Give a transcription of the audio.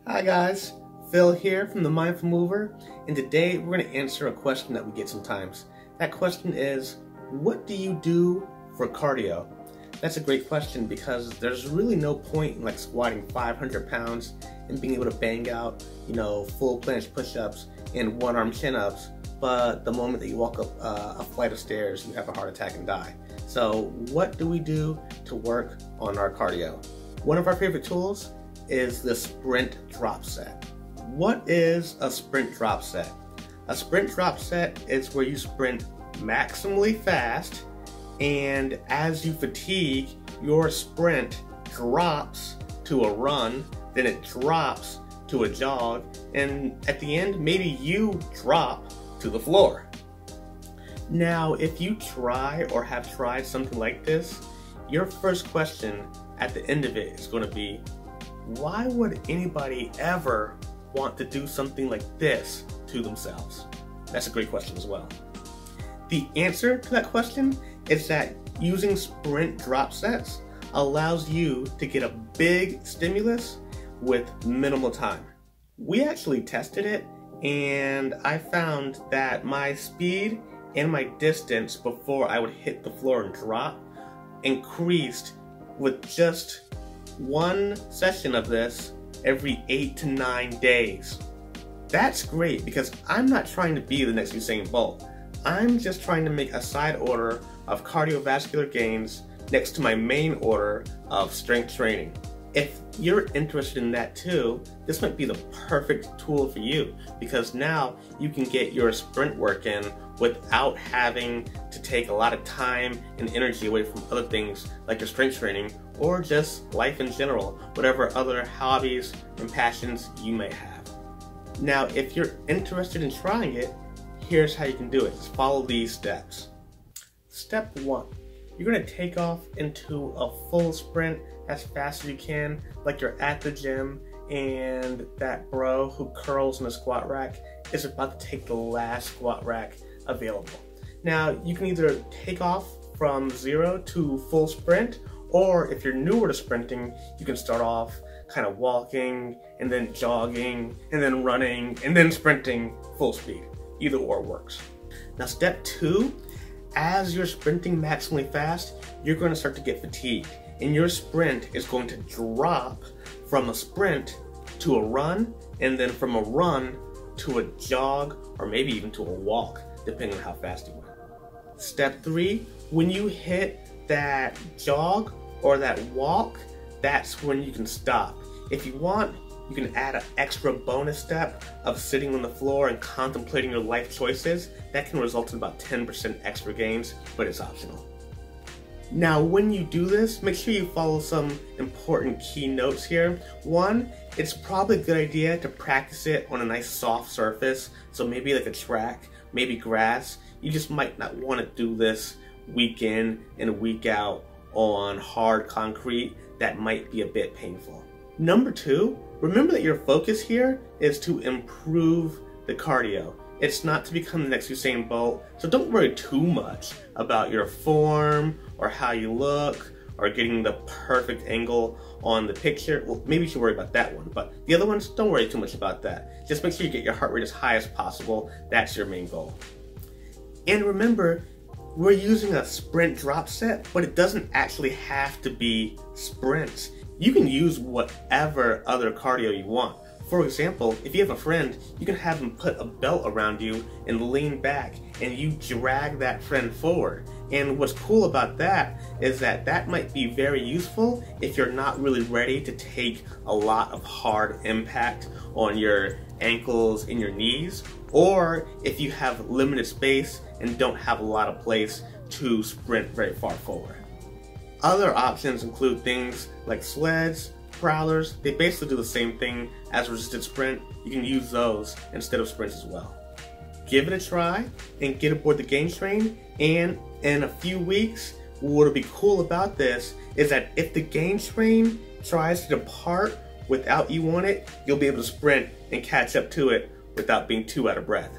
Hi guys, Phil here from The Mindful Mover, and today we're going to answer a question that we get sometimes. That question is, what do you do for cardio? That's a great question because there's really no point in like squatting 500 pounds and being able to bang out, full planche push-ups and one-arm chin-ups, but the moment that you walk up a flight of stairs, you have a heart attack and die. So what do we do to work on our cardio? One of our favorite tools is the sprint drop set. What is a sprint drop set? A sprint drop set is where you sprint maximally fast, and as you fatigue, your sprint drops to a run, then it drops to a jog, and at the end, maybe you drop to the floor. Now, if you try or have tried something like this, your first question at the end of it is going to be, why would anybody ever want to do something like this to themselves? That's a great question as well. The answer to that question is that using sprint drop sets allows you to get a big stimulus with minimal time. We actually tested it, and I found that my speed and my distance before I would hit the floor and drop increased with just one session of this every 8 to 9 days. That's great because I'm not trying to be the next Usain Bolt. I'm just trying to make a side order of cardiovascular gains next to my main order of strength training. If you're interested in that too, this might be the perfect tool for you because now you can get your sprint work in without having to take a lot of time and energy away from other things like your strength training or just life in general, whatever other hobbies and passions you may have. Now, if you're interested in trying it, here's how you can do it. Just follow these steps. Step 1, you're going to take off into a full sprint as fast as you can, like you're at the gym and that bro who curls in a squat rack is about to take the last squat rack available. Now, you can either take off from 0 to full sprint, or if you're newer to sprinting, you can start off kind of walking and then jogging and then running and then sprinting full speed. Either or works. Now, step 2, as you're sprinting maximally fast, you're going to start to get fatigued, and your sprint is going to drop from a sprint to a run, and then from a run to a jog, or maybe even to a walk, depending on how fast you went. Step 3, when you hit that jog or that walk, that's when you can stop. If you want, you can add an extra bonus step of sitting on the floor and contemplating your life choices. That can result in about 10% extra gains, but it's optional. Now, when you do this, make sure you follow some important key notes here. 1, it's probably a good idea to practice it on a nice soft surface, so maybe like a track, maybe grass. You just might not want to do this week in and week out on hard concrete. That might be a bit painful. Number 2, remember that your focus here is to improve the cardio. It's not to become the next Usain Bolt, so don't worry too much about your form or how you look or getting the perfect angle on the picture. Well, maybe you should worry about that one, but the other ones, don't worry too much about that. Just make sure you get your heart rate as high as possible. That's your main goal. And remember, we're using a sprint drop set, but it doesn't actually have to be sprints. You can use whatever other cardio you want. For example, if you have a friend, you can have them put a belt around you and lean back, and you drag that friend forward. And what's cool about that is that that might be very useful if you're not really ready to take a lot of hard impact on your ankles and your knees, or if you have limited space and don't have a lot of place to sprint very far forward. Other options include things like sleds, prowlers. They basically do the same thing as resisted sprint. You can use those instead of sprints as well. Give it a try and get aboard the game train, and in a few weeks, what'll be cool about this is that if the game train tries to depart without you on it, you'll be able to sprint and catch up to it without being too out of breath.